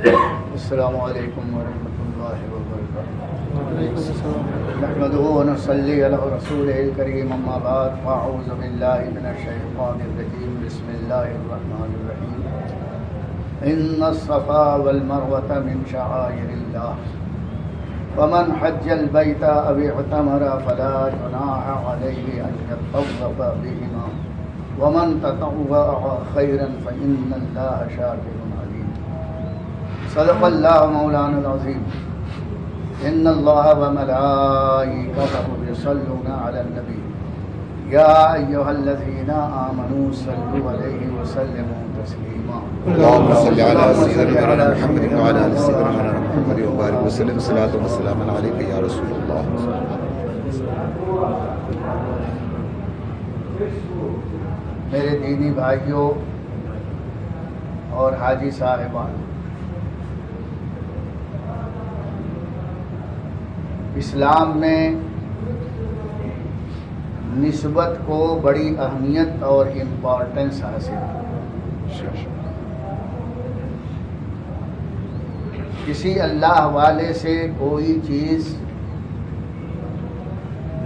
السلام علیکم ورحمۃ اللہ وبرکاتہ. نحمده ونصلي على رسوله الكريم اما بعد فاعوذ بالله من الشيطان الرجيم. بسم الله الرحمن الرحيم. ان الصفا والمروة من شعائر الله فمن حج البيت او اعتمر فلا جناح عليه ان يطوف بهما ومن تطوع خيرا فإن الله شاكر عليم. صدق الله مولانا العظيم. ان الله وملائكته يصلون على النبي يا ايها الذين امنوا صلوا عليه وسلموا تسليما. اللهم صل على سيدنا محمد وعلى ال سيدنا محمد وبارك وسلم صلاة وسلام عليك يا رسول الله. میرے دینی بھائیوں اور حاجی صاحبان، اسلام میں نسبت کو بڑی اہمیت اور امپورٹنس حاصل ہے. کسی اللہ والے سے کوئی چیز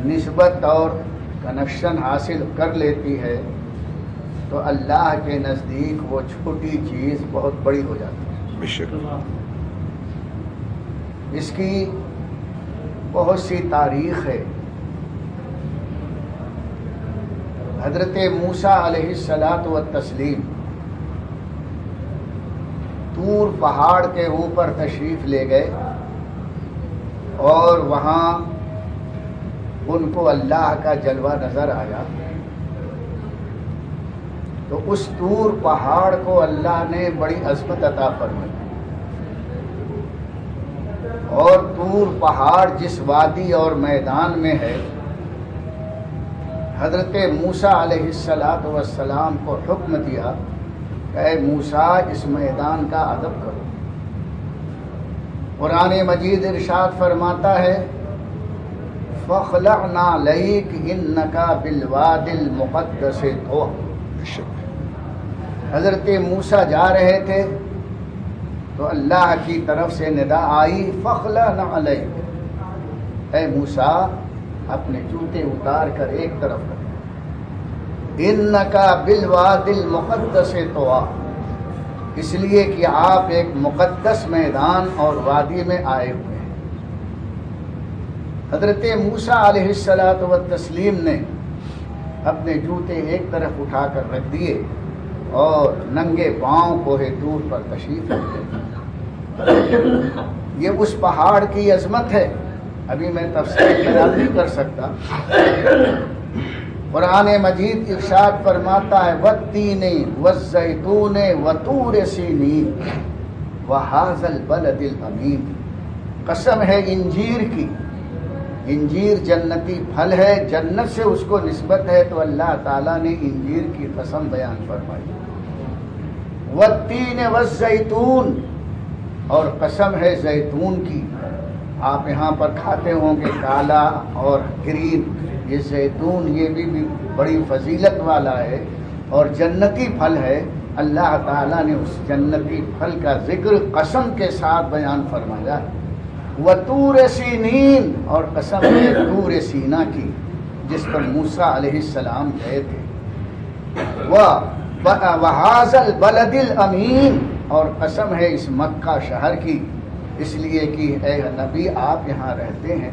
نسبت اور کنیکشن حاصل کر لیتی ہے تو اللہ کے نزدیک وہ چھوٹی چیز بہت بڑی ہو جاتی ہے. بے شک. اس کی بہت سی تاریخ ہے. حضرت موسیٰ علیہ الصلاۃ والتسلیم طور پہاڑ کے اوپر تشریف لے گئے اور وہاں ان کو اللہ کا جلوہ نظر آیا. تو اس طور پہاڑ کو اللہ نے بڑی عظمت عطا فرمائی. اور طور پہاڑ جس وادی اور میدان میں ہے، حضرت موسیٰ علیہ السلام کو حکم دیا کہ اے موسیٰ اس میدان کا ادب کرو. قرآن مجید ارشاد فرماتا ہے فَاخْلَعْ نَعْلَيْكَ إِنَّكَ بِالْوَادِ الْمُقَدَّسِ طُوَى. حضرت موسیٰ جا رہے تھے تو اللہ کی طرف سے ندا آئی فَاخْلَعْ نَعْلَيْكَ، اے موسیٰ اپنے جوتے اتار کر ایک طرف کر. إِنَّكَ بِالْوَادِ الْمُقَدَّسِ طُوَى، اس لیے کہ آپ ایک مقدس میدان اور وادی میں آئے ہوئے ہیں. حضرت موسیٰ علیہ السلام نے اپنے جوتے ایک طرف اٹھا کر رکھ دیے اور ننگے پاؤں کوہ طور پر تشریف لے گئے. یہ اس پہاڑ کی عظمت ہے، ابھی میں تفصیل بیان نہیں کر سکتا. قرآن مجید ارشاد فرماتا ہے وَالتِّینِ وَالزَّیتُونِ وَطُورِ سِینِین وَھَٰذَا الْبَلَدِ الْأَمِینِ. قسم ہے انجیر کی. انجیر جنتی پھل ہے، جنت سے اس کو نسبت ہے تو اللہ تعالیٰ نے انجیر کی قسم بیان فرمائی. وَالتِّینِ وَالزَّیتُون، اور قسم ہے زیتون کی. آپ یہاں پر کھاتے ہوں گے کالا اور گرین، یہ زیتون یہ بھی بڑی فضیلت والا ہے اور جنتی پھل ہے. اللہ تعالیٰ نے اس جنتی پھل کا ذکر قسم کے ساتھ بیان فرمایا. وَطُورِ سِینِین، اور قسم ہے طور سینا کی جس پر موسیٰ علیہ السلام گئے تھے. وَھَٰذَا الْبَلَدِ الْأَمِینِ، اور قسم ہے اس مکہ شہر کی، اس لیے کہ اے نبی آپ یہاں رہتے ہیں.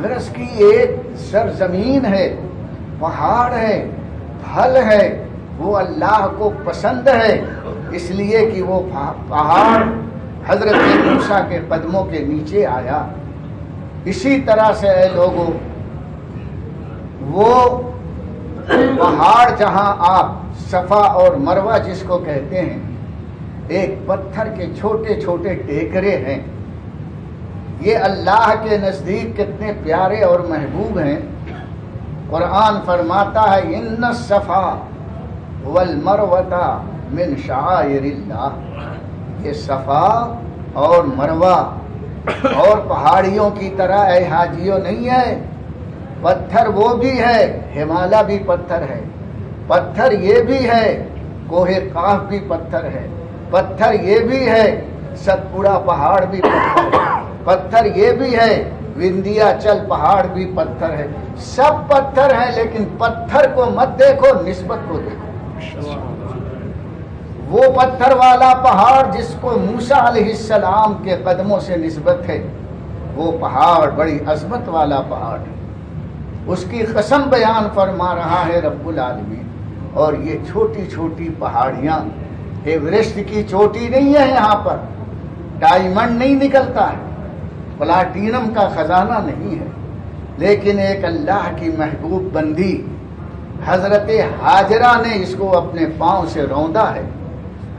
غرض کی ایک سرزمین ہے، پہاڑ ہے، پھل ہے، وہ اللہ کو پسند ہے، اس لیے کہ وہ پہاڑ حضرت موسیٰ کے قدموں کے نیچے آیا. اسی طرح سے اے لوگوں، وہ پہاڑ جہاں آپ صفا اور مروہ جس کو کہتے ہیں، ایک پتھر کے چھوٹے چھوٹے ٹیکرے ہیں. یہ اللہ کے نزدیک کتنے پیارے اور محبوب ہیں. قرآن فرماتا ہے ان الصفا والمروۃ من شعائر اللہ. یہ صفا اور مروہ اور پہاڑیوں کی طرح اے حاجیوں نہیں ہے. پتھر وہ بھی ہے، ہمالیہ بھی پتھر ہے، پتھر یہ بھی ہے، کوہ قاف بھی پتھر ہے، پتھر یہ بھی ہے، ستپورا پہاڑ بھی پتھر یہ بھی ہے، وندھیا چل پہاڑ بھی پتھر ہے، سب پتھر ہیں، لیکن پتھر کو مت دیکھو، نسبت کو دیکھو۔ وہ پتھر والا پہاڑ جس کو موسیٰ علیہ السلام کے قدموں سے نسبت ہے، وہ پہاڑ بڑی عظمت والا پہاڑ ہے، اس کی قسم بیان فرما رہا ہے رب العالمین۔ اور یہ چھوٹی چھوٹی پہاڑیاں ایوریسٹ کی چوٹی نہیں ہے، یہاں پر ڈائمنڈ نہیں نکلتا ہے، پلاٹینم کا خزانہ نہیں ہے، لیکن ایک اللہ کی محبوب بندی حضرت ہاجرہ نے اس کو اپنے پاؤں سے روندا ہے،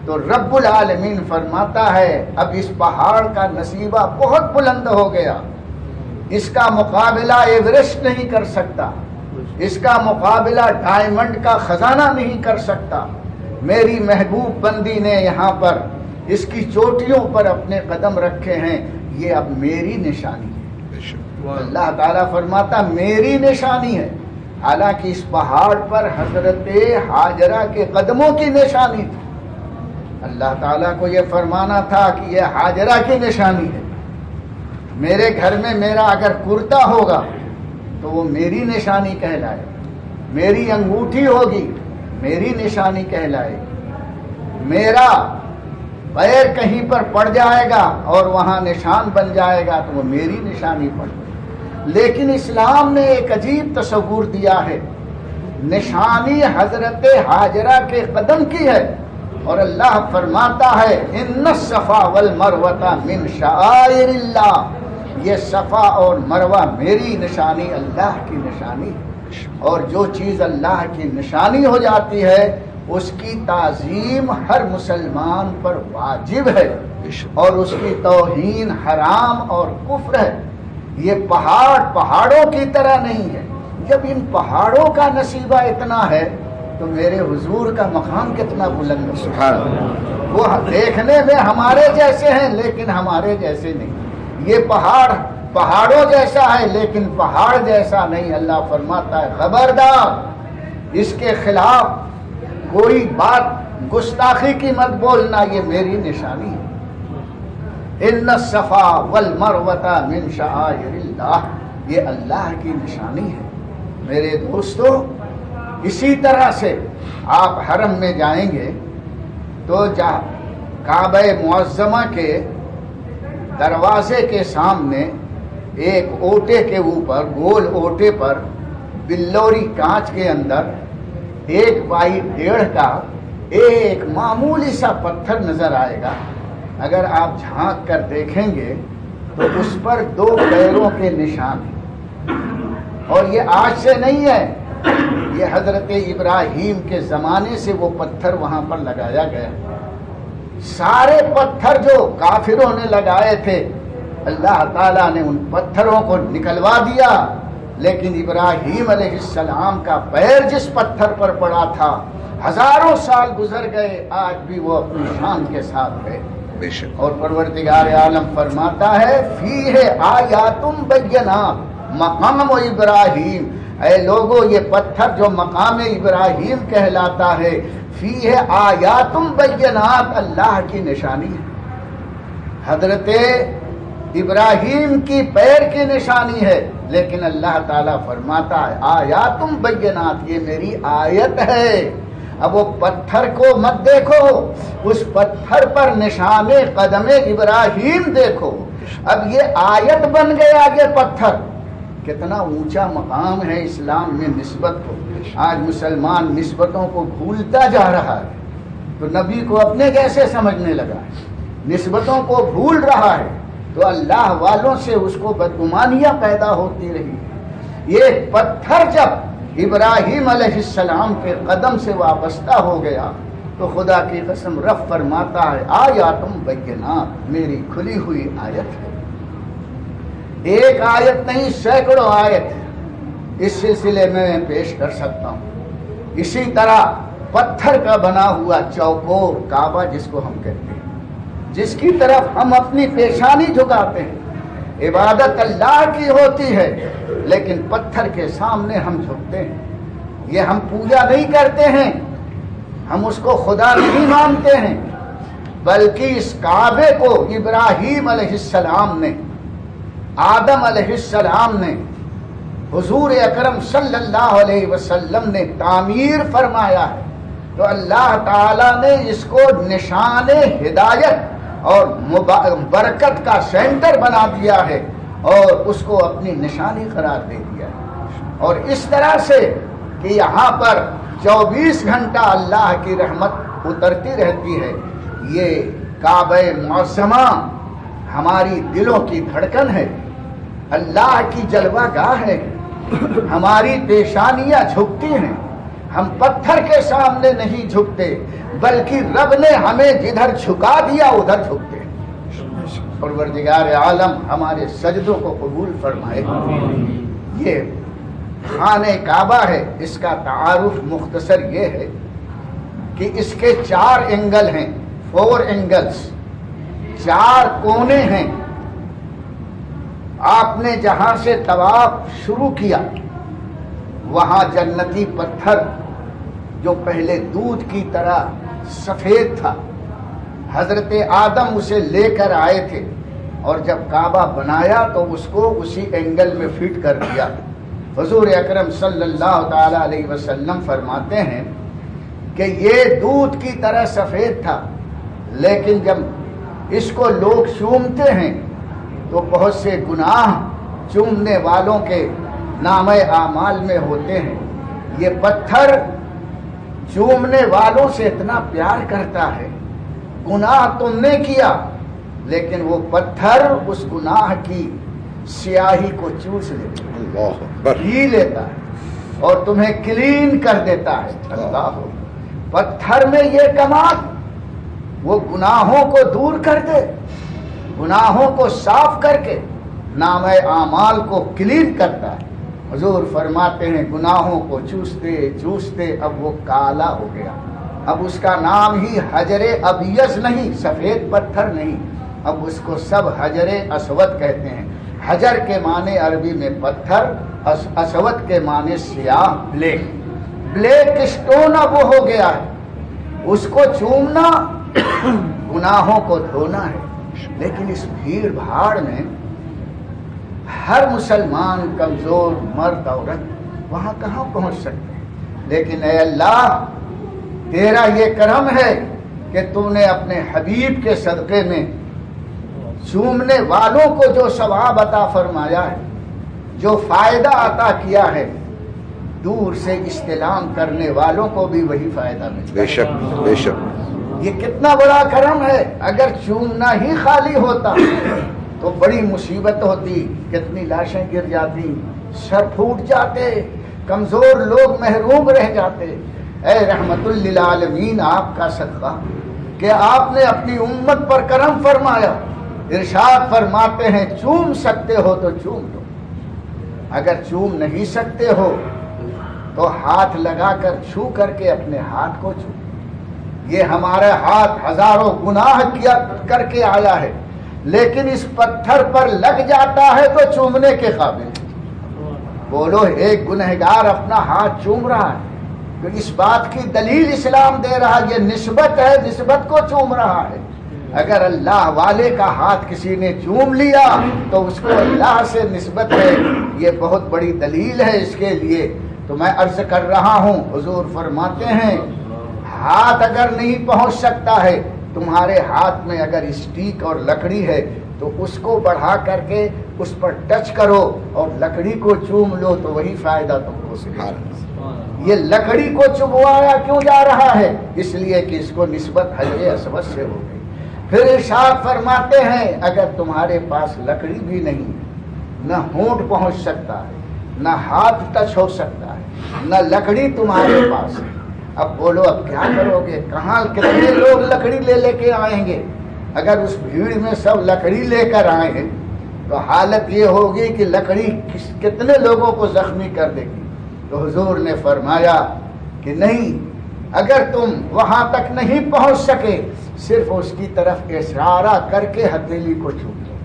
تو رب العالمین فرماتا ہے اب اس پہاڑ کا نصیبہ بہت بلند ہو گیا، اس کا مقابلہ ایوریسٹ نہیں کر سکتا، اس کا مقابلہ ڈائمنڈ کا خزانہ نہیں کر سکتا۔ میری محبوب بندی نے یہاں پر اس کی چوٹیوں پر اپنے قدم رکھے ہیں، یہ اب میری نشانی ہے۔ اللہ تعالیٰ فرماتا میری نشانی ہے، حالانکہ اس پہاڑ پر حضرت ہاجرہ کے قدموں کی نشانی تھی۔ اللہ تعالیٰ کو یہ فرمانا تھا کہ یہ ہاجرہ کی نشانی ہے، میرے گھر میں میرا اگر کرتا ہوگا تو وہ میری نشانی کہلائے، میری انگوٹھی ہوگی میری نشانی کہلائے، میرا پیر کہیں پر پڑ جائے گا اور وہاں نشان بن جائے گا تو وہ میری نشانی پڑ گئی۔ لیکن اسلام نے ایک عجیب تصور دیا ہے، نشانی حضرت ہاجرہ کے قدم کی ہے، اور اللہ فرماتا ہے ان الصفا والمروۃ من شعائر اللہ، یہ صفا اور مروہ میری نشانی، اللہ کی نشانی ہے، اور جو چیز اللہ کی نشانی ہو جاتی ہے اس کی تعظیم ہر مسلمان پر واجب ہے، اور اس کی توہین حرام اور کفر ہے۔ یہ پہاڑوں کی طرح نہیں ہے، جب ان پہاڑوں کا نصیبہ اتنا ہے تو میرے حضور کا مقام کتنا بلند ہے، سبحان اللہ۔ وہ دیکھنے میں ہمارے جیسے ہیں لیکن ہمارے جیسے نہیں، یہ پہاڑوں جیسا ہے لیکن پہاڑ جیسا نہیں۔ اللہ فرماتا ہے خبردار اس کے خلاف کوئی بات گستاخی کی مت بولنا، یہ میری نشانی ہے۔ ان الصفا والمروۃ من شعائر اللہ، یہ اللہ کی نشانی ہے۔ میرے دوستو، اسی طرح سے آپ حرم میں جائیں گے تو کعبہ معظمہ کے دروازے کے سامنے ایک اوٹے کے اوپر، گول اوٹے پر بلوری کانچ کے اندر 1x1.5 کا ایک معمولی سا پتھر نظر آئے گا۔ اگر آپ جھانک کر دیکھیں گے تو اس پر 2 پیروں کے نشان ہیں، اور یہ آج سے نہیں ہے، یہ حضرت ابراہیم کے زمانے سے وہ پتھر وہاں پر لگایا گیا۔ سارے پتھر جو کافروں نے لگائے تھے اللہ تعالیٰ نے ان پتھروں کو نکلوا دیا، لیکن ابراہیم علیہ السلام کا پیر جس پتھر پر پڑا تھا، ہزاروں سال گزر گئے، آج بھی وہ اپنی شان کے ساتھ ہے۔ اور پروردگار عالم فرماتا ہے فیہ آیات بینات مقام ابراہیم، اے لوگو یہ پتھر جو مقام ابراہیم کہلاتا ہے، فیہ آیات بینات، اللہ کی نشانی ہے، حضرت ابراہیم کی پیر کی نشانی ہے، لیکن اللہ تعالیٰ فرماتا ہے آیات بینات، یہ میری آیت ہے۔ اب وہ پتھر کو مت دیکھو، اس پتھر پر نشان قدم ابراہیم دیکھو۔ اب یہ آیت بن گیا، یہ پتھر کتنا اونچا مقام ہے اسلام میں نسبت کو۔ آج مسلمان نسبتوں کو بھولتا جا رہا ہے، تو نبی کو اپنے جیسے سمجھنے لگا ہے، نسبتوں کو بھول رہا ہے، تو اللہ والوں سے اس کو بدگمانیاں پیدا ہوتی رہی۔ یہ پتھر جب ابراہیم علیہ السلام کے قدم سے وابستہ ہو گیا تو خدا کی قسم رب فرماتا ہے آیاتم بینات، میری کھلی ہوئی آیت ہے، ایک آیت نہیں سینکڑوں آیت اس سلسلے میں پیش کر سکتا ہوں۔ اسی طرح پتھر کا بنا ہوا چوکور کعبہ جس کو ہم کہتے ہیں، جس کی طرف ہم اپنی پیشانی جھکاتے ہیں، عبادت اللہ کی ہوتی ہے، لیکن پتھر کے سامنے ہم جھکتے ہیں۔ یہ ہم پوجا نہیں کرتے ہیں، ہم اس کو خدا نہیں مانتے ہیں، بلکہ اس کعبے کو ابراہیم علیہ السلام نے، آدم علیہ السلام نے، حضور اکرم صلی اللہ علیہ وسلم نے تعمیر فرمایا ہے، تو اللہ تعالیٰ نے اس کو نشان ہدایت اور برکت کا سینٹر بنا دیا ہے اور اس کو اپنی نشانی قرار دے دیا ہے۔ اور اس طرح سے کہ یہاں پر 24 گھنٹہ اللہ کی رحمت اترتی رہتی ہے۔ یہ کعبہ معظمہ ہماری دلوں کی دھڑکن ہے، اللہ کی جلوہ گاہ ہے، ہماری پیشانیاں جھکتی ہیں، ہم پتھر کے سامنے نہیں جھکتے بلکہ رب نے ہمیں جدھر جھکا دیا ادھر جھکتے ہیں۔ پروردگار عالم ہمارے سجدوں کو قبول فرمائے۔ یہ خانہ کعبہ ہے، اس کا تعارف مختصر یہ ہے کہ اس کے 4 اینگل ہیں، 4 اینگلز، 4 کونے ہیں۔ آپ نے جہاں سے طواف شروع کیا وہاں جنتی پتھر جو پہلے دودھ کی طرح سفید تھا، حضرت آدم اسے لے کر آئے تھے اور جب کعبہ بنایا تو اس کو اسی اینگل میں فٹ کر دیا۔ حضور اکرم صلی اللہ تعالی علیہ وسلم فرماتے ہیں کہ یہ دودھ کی طرح سفید تھا، لیکن جب اس کو لوگ چومتے ہیں تو بہت سے گناہ چومنے والوں کے نامہ اعمال میں ہوتے ہیں۔ یہ پتھر چومنے والوں سے اتنا پیار کرتا ہے، گناہ تم نے کیا لیکن وہ پتھر اس گناہ کی سیاہی کو چوس لیتا ہے، اللہ اکبر، پی لیتا ہے اور تمہیں کلین کر دیتا ہے۔ اللہ، پتھر میں یہ کمال، وہ گناہوں کو دور کر دے، گناہوں کو صاف کر کے نامہ اعمال کو کلین کرتا ہے۔ حضور فرماتے ہیں گناہوں کو چوستے چوستے اب وہ کالا ہو گیا، اب اس کا نام ہی حجر ابیض نہیں، سفید پتھر نہیں، اب اس کو سب حجر اسود کہتے ہیں۔ حجر کے معنی عربی میں پتھر، اسود کے معنی سیاہ، بلیک، بلیک اسٹون اب وہ ہو گیا ہے۔ اس کو چومنا گناہوں کو دھونا ہے۔ لیکن اس بھیڑ بھاڑ میں ہر مسلمان، کمزور مرد عورت وہاں کہاں پہنچ سکتے ہیں؟ لیکن اے اللہ، تیرا یہ کرم ہے کہ تو نے اپنے حبیب کے صدقے میں چومنے والوں کو جو ثواب عطا فرمایا ہے، جو فائدہ عطا کیا ہے، دور سے استلام کرنے والوں کو بھی وہی فائدہ ملتا ہے۔ بے شک بے شک، یہ کتنا بڑا کرم ہے۔ اگر چومنا ہی خالی ہوتا تو بڑی مصیبت ہوتی، کتنی لاشیں گر جاتی، سر پھوٹ جاتے، کمزور لوگ محروم رہ جاتے۔ اے رحمت للعالمین، آپ کا صدقہ کہ آپ نے اپنی امت پر کرم فرمایا۔ ارشاد فرماتے ہیں چوم سکتے ہو تو چوم لو، اگر چوم نہیں سکتے ہو تو ہاتھ لگا کر چھو کر کے اپنے ہاتھ کو چھو۔ یہ ہمارا ہاتھ ہزاروں گناہ کیا کر کے آیا ہے، لیکن اس پتھر پر لگ جاتا ہے تو چومنے کے قابل۔ بولو، ایک گنہگار اپنا ہاتھ چوم رہا ہے تو اس بات کی دلیل اسلام دے رہا ہے، یہ نسبت ہے، نسبت کو چوم رہا ہے۔ اگر اللہ والے کا ہاتھ کسی نے چوم لیا تو اس کو اللہ سے نسبت ہے، یہ بہت بڑی دلیل ہے اس کے لیے۔ تو میں عرض کر رہا ہوں، حضور فرماتے ہیں ہاتھ اگر نہیں پہنچ سکتا ہے، تمہارے ہاتھ میں اگر اسٹیک اور لکڑی ہے تو اس کو بڑھا کر کے اس پر ٹچ کرو اور لکڑی کو چوم لو تو وہی فائدہ تم کو ملے۔ یہ لکڑی کو چبوایا کیوں جا رہا ہے؟ اس لیے کہ اس کو نسبت حجر اسود سے ہو گئی۔ پھر ارشاد فرماتے ہیں اگر تمہارے پاس لکڑی بھی نہیں، نہ ہونٹ پہنچ سکتا ہے، نہ ہاتھ ٹچ ہو سکتا ہے، نہ لکڑی تمہارے پاس ہے، اب بولو اب کیا کرو گے؟ کہاں کتنے لوگ لکڑی لے لے کے آئیں گے؟ اگر اس بھیڑ میں سب لکڑی لے کر آئیں گے تو حالت یہ ہوگی کہ لکڑی کتنے لوگوں کو زخمی کر دے گی۔ تو حضور نے فرمایا کہ نہیں، اگر تم وہاں تک نہیں پہنچ سکے، صرف اس کی طرف اشارہ کر کے ہتھیلی کو چھو لو۔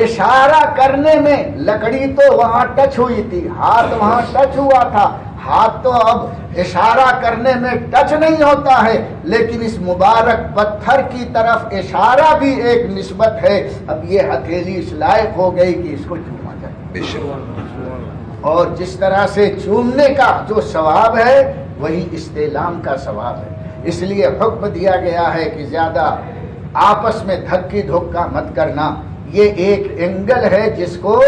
اشارہ کرنے میں لکڑی تو وہاں ٹچ ہوئی تھی، ہاتھ وہاں ٹچ ہوا تھا، ہاتھ تو اب اشارہ کرنے میں ٹچ نہیں ہوتا ہے، لیکن اس مبارک پتھر کی طرف اشارہ بھی ایک نسبت ہے۔ اب یہ ہتھیلی اس لائق ہو گئی کہ اس کو چوما جائے، بے شک۔ اور جس طرح سے چومنے کا جو ثواب ہے وہی استعلام کا ثواب ہے۔ اس لیے حکم دیا گیا ہے کہ زیادہ آپس میں دھکی دھکا مت کرنا۔ یہ ایک اینگل ہے جس کو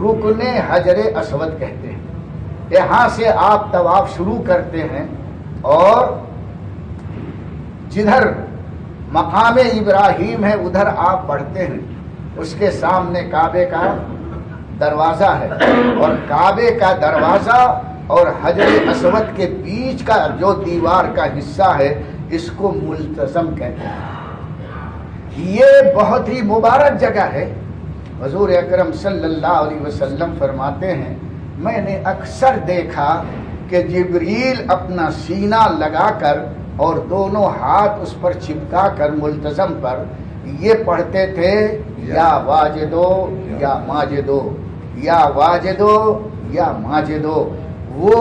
رکن حجر اسود کہتے ہیں۔ یہاں سے آپ طواف شروع کرتے ہیں اور جدھر مقام ابراہیم ہے ادھر آپ بڑھتے ہیں، اس کے سامنے کعبے کا دروازہ ہے، اور کعبے کا دروازہ اور حجر اسود کے بیچ کا جو دیوار کا حصہ ہے اس کو ملتزم کہتے ہیں۔ یہ بہت ہی مبارک جگہ ہے۔ حضور اکرم صلی اللہ علیہ وسلم فرماتے ہیں میں نے اکثر دیکھا کہ جبریل اپنا سینہ لگا کر اور دونوں ہاتھ اس پر چپکا کر ملتزم پر یہ پڑھتے تھے یا واجدو یا ماجدو، یا واجدو یا ماجدو۔ وہ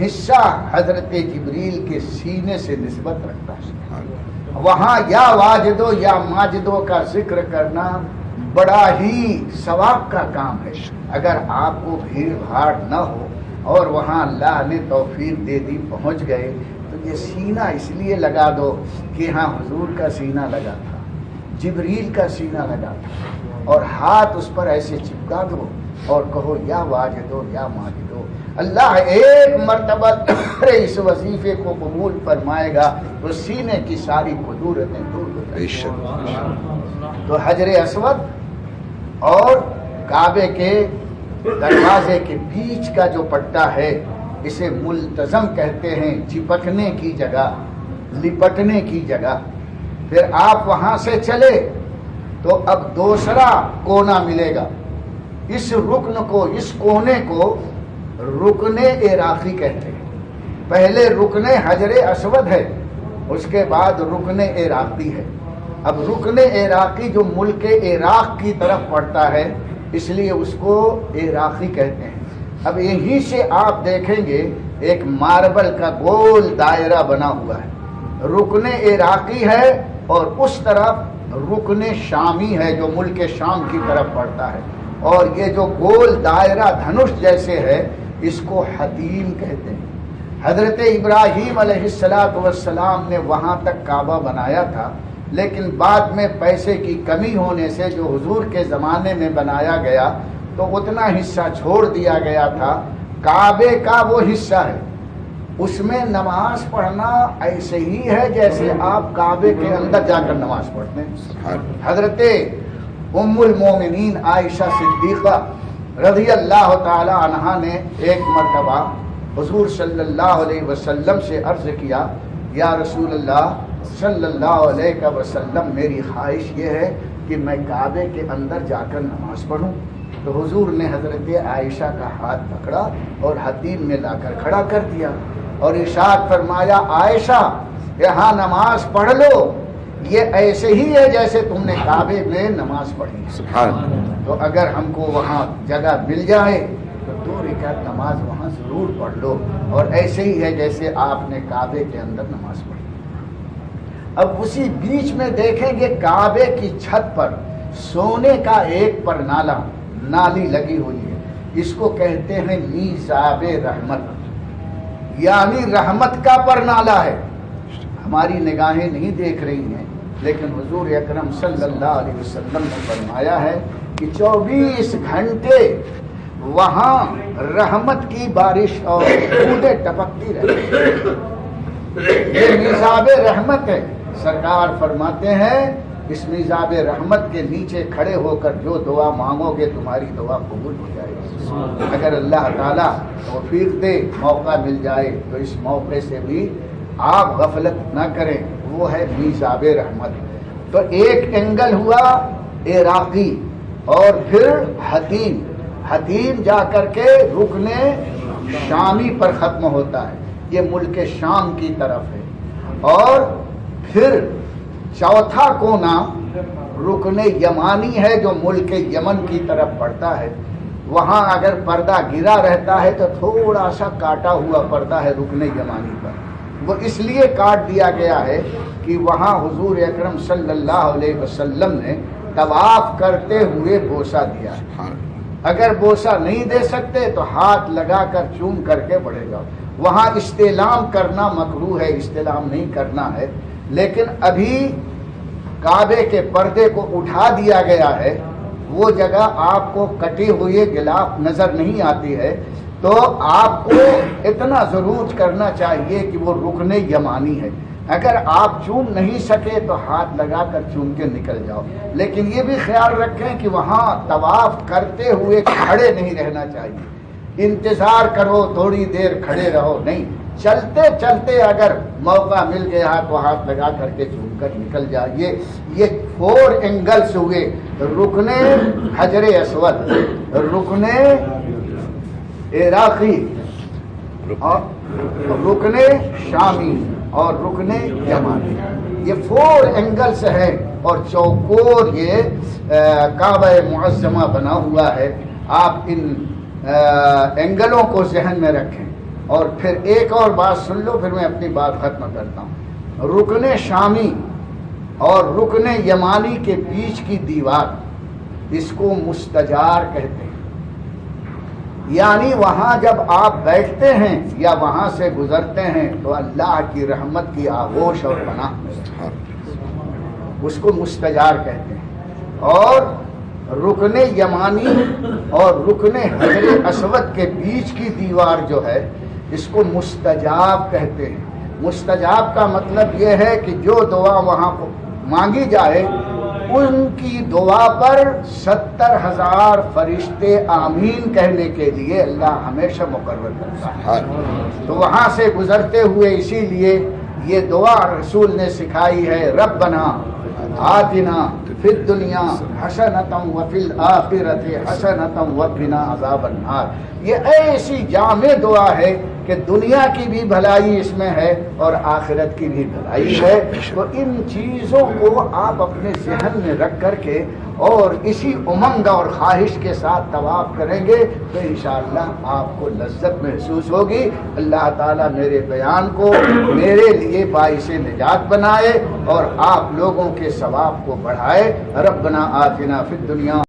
حصہ حضرت جبریل کے سینے سے نسبت رکھتا ہے۔ وہاں یا واجدو یا ماجدو کا ذکر کرنا بڑا ہی ثواب کا کام ہے۔ اگر آپ کو بھیڑ بھاڑ نہ ہو اور وہاں اللہ نے توفیق دے دی پہنچ گئے تو یہ سینہ اس لیے لگا دو کہ ہاں حضور کا سینہ لگا تھا، جبریل کا سینہ لگا تھا، اور ہاتھ اس پر ایسے چپکا دو اور کہو یا واجدو یا ماجدو۔ اللہ ایک مرتبہ اس وظیفے کو قبول فرمائے گا تو سینے کی ساری قدورتیں دور ہو جائیں گی۔ تو حجر اسود اور کعبے کے دروازے کے بیچ کا جو پٹا ہے اسے ملتزم کہتے ہیں، چپکنے کی جگہ، لپٹنے کی جگہ۔ پھر آپ وہاں سے چلے تو اب دوسرا کونا ملے گا۔ اس رکن کو، اس کونے کو رکن عراقی کہتے ہیں۔ پہلے رکن حجر اسود ہے، اس کے بعد رکن عراقی ہے۔ اب رکن عراقی جو ملک عراق کی طرف پڑتا ہے اس لیے اس کو عراقی کہتے ہیں۔ اب یہیں سے آپ دیکھیں گے ایک ماربل کا گول دائرہ بنا ہوا ہے، رکن عراقی ہے، اور اس طرف رکن شامی ہے جو ملک شام کی طرف پڑتا ہے، اور یہ جو گول دائرہ دھنش جیسے ہے اس کو حتیم کہتے ہیں۔ حضرت ابراہیم علیہ السلام نے وہاں تک کعبہ بنایا تھا، لیکن بعد میں پیسے کی کمی ہونے سے جو حضور کے زمانے میں بنایا گیا تو اتنا حصہ چھوڑ دیا گیا تھا۔ کعبے کا وہ حصہ ہے، اس میں نماز پڑھنا ایسے ہی ہے جیسے آپ کعبے کے اندر جا کر نماز پڑھتے ہیں۔ حضرت ام المومنین عائشہ صدیقہ رضی اللہ تعالی عنہا نے ایک مرتبہ حضور صلی اللہ علیہ وسلم سے عرض کیا یا رسول اللہ صلی اللہ علیہ وسلم، میری خواہش یہ ہے کہ میں کعبے کے اندر جا کر نماز پڑھوں۔ تو حضور نے حضرت عائشہ کا ہاتھ پکڑا اور حتیم میں لا کر کھڑا کر دیا اور ارشاد فرمایا عائشہ یہاں نماز پڑھ لو، یہ ایسے ہی ہے جیسے تم نے کعبے میں نماز پڑھی۔ تو اگر ہم کو وہاں جگہ مل جائے تو 2 رکعت نماز وہاں ضرور پڑھ لو، اور ایسے ہی ہے جیسے آپ نے کعبے کے اندر نماز پڑھی۔ اب اسی بیچ میں دیکھیں گے کعبے کی چھت پر سونے کا ایک پرنالہ، نالی لگی ہوئی ہے، اس کو کہتے ہیں میزاب رحمت، یعنی رحمت کا پرنالہ ہے۔ ہماری نگاہیں نہیں دیکھ رہی ہیں، لیکن حضور اکرم صلی اللہ علیہ وسلم نے فرمایا ہے کہ 24 گھنٹے وہاں رحمت کی بارش اور بوندیں ٹپکتی رہتی ہیں۔ یہ میزاب رحمت ہے۔ سرکار فرماتے ہیں اس میزاب رحمت کے نیچے کھڑے ہو کر جو دعا مانگو گے تمہاری دعا قبول ہو جائے گی۔ اگر اللہ تعالیٰ توفیق دے، موقع مل جائے تو اس موقع سے بھی آپ غفلت نہ کریں، وہ ہے میزاب رحمت۔ تو ایک اینگل ہوا عراقی اور پھر حتیم، حتیم جا کر کے رکن شامی پر ختم ہوتا ہے، یہ ملک شام کی طرف ہے۔ اور پھر چوتھا کونا رکن یمانی ہے جو ملک یمن کی طرف پڑتا ہے، وہاں اگر پردہ گرا رہتا ہے تو تھوڑا سا کاٹا ہوا پردہ ہے رکن یمانی پر، وہ اس لیے کاٹ دیا گیا ہے کہ وہاں حضور اکرم صلی اللہ علیہ وسلم نے طواف کرتے ہوئے بوسہ دیا ہے۔ اگر بوسہ نہیں دے سکتے تو ہاتھ لگا کر چوم کر کے بڑھے جاؤ۔ وہاں استعلام کرنا مکروہ ہے، استعلام نہیں کرنا ہے، لیکن ابھی کعبے کے پردے کو اٹھا دیا گیا ہے، وہ جگہ آپ کو کٹی ہوئی غلاف نظر نہیں آتی ہے، تو آپ کو اتنا ضرور کرنا چاہیے کہ وہ رکن یمانی ہے۔ اگر آپ چوم نہیں سکے تو ہاتھ لگا کر چوم کے نکل جاؤ، لیکن یہ بھی خیال رکھیں کہ وہاں طواف کرتے ہوئے کھڑے نہیں رہنا چاہیے، انتظار کرو تھوڑی دیر کھڑے رہو نہیں، چلتے چلتے اگر موقع مل گیا تو ہاتھ لگا کر کے چوم کر نکل جائیے۔ یہ 4 اینگلز ہوئے، رکن حجر اسود، رکن عراقی، اور رکن شامی اور رکن یمانی، یہ 4 اینگلز ہیں، اور چوکور یہ کعبہ معظمہ بنا ہوا ہے۔ آپ ان اینگلوں کو ذہن میں رکھیں۔ اور پھر ایک اور بات سن لو، پھر میں اپنی بات ختم کرتا ہوں۔ رکن شامی اور رکن یمانی کے بیچ کی دیوار، اس کو مستجار کہتے ہیں، یعنی وہاں جب آپ بیٹھتے ہیں یا وہاں سے گزرتے ہیں تو اللہ کی رحمت کی آغوش اور پناہ ملتی ہے، اس کو مستجار کہتے ہیں۔ اور رکن یمانی اور رکن حجر اسود کے بیچ کی دیوار جو ہے اس کو مستجاب کہتے ہیں۔ مستجاب کا مطلب یہ ہے کہ جو دعا وہاں کو مانگی جائے ان کی دعا پر 70,000 فرشتے آمین کہنے کے لیے اللہ ہمیشہ مقرر کرتا ہے۔ تو وہاں سے گزرتے ہوئے اسی لیے یہ دعا رسول نے سکھائی ہے، ربنا آتنا فی الدنیا حسنۃ وفی الآخرۃ حسنۃ وقنا عذاب النار۔ یہ ایسی جامع دعا ہے کہ دنیا کی بھی بھلائی اس میں ہے اور آخرت کی بھی بھلائی ہے۔ تو ان چیزوں کو آپ اپنے ذہن میں رکھ کر کے اور اسی امنگ اور خواہش کے ساتھ طواف کریں گے تو انشاءاللہ آپ کو لذت محسوس ہوگی۔ اللہ تعالیٰ میرے بیان کو میرے لیے باعث نجات بنائے اور آپ لوگوں کے ثواب کو بڑھائے۔ ربنا آتنا فی الدنیا